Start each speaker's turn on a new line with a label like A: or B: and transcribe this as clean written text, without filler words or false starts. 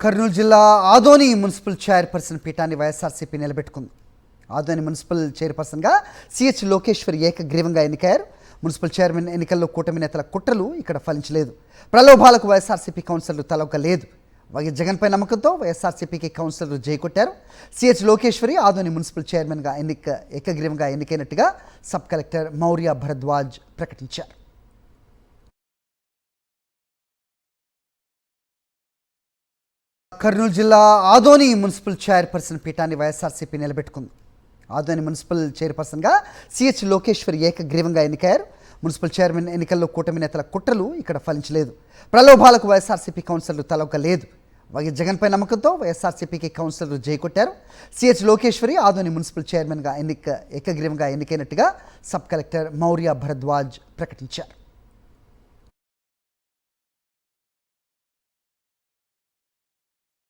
A: కర్నూలు జిల్లా Adoni municipal chairperson పీఠాన్ని YSRCP నిలబెట్టుకుంది. Adoni municipal చైర్పర్సన్గా సిహెచ్ లోకేశ్వరి ఏకగ్రీవంగా ఎన్నికయ్యారు. మున్సిపల్ చైర్మన్ ఎన్నికల్లో కూటమి నేతల కుట్రలు ఇక్కడ ఫలించలేదు. ప్రలోభాలకు వైఎస్ఆర్సీపీ కౌన్సిలర్లు తలొగ్గలేదు. వైఎస్ జగన్పై నమ్మకంతో వైఎస్ఆర్సీపీకి కౌన్సిలర్లు జైకొట్టారు. సిహెచ్ లోకేశ్వరి ఆదోని మున్సిపల్ చైర్మన్గా ఏకగ్రీవంగా ఎన్నికైనట్టుగా సబ్ కలెక్టర్ మౌర్య భరద్వాజ్ ప్రకటించారు. కర్నూలు జిల్లా ఆదోని మున్సిపల్ చైర్పర్సన్ పీఠాన్ని వైఎస్ఆర్సీపీ నిలబెట్టుకుంది. ఆదోని మున్సిపల్ చైర్పర్సన్గా సిహెచ్ లోకేశ్వరి ఏకగ్రీవంగా ఎన్నికయ్యారు. మున్సిపల్ చైర్మన్ ఎన్నికల్లో కూటమి నేతల కుట్రలు ఇక్కడ ఫలించలేదు. ప్రలోభాలకు వైఎస్ఆర్సీపీ కౌన్సిలర్లు తలొగ్గలేదు. వైఎస్ జగన్పై నమ్మకంతో వైఎస్ఆర్సీపీకి కౌన్సిలర్లు జైకొట్టారు. సిహెచ్ లోకేశ్వరి ఆదోని మున్సిపల్ చైర్మన్గా ఏకగ్రీవంగా ఎన్నికైనట్టుగా సబ్ కలెక్టర్ మౌర్య భరద్వాజ్ ప్రకటించారు.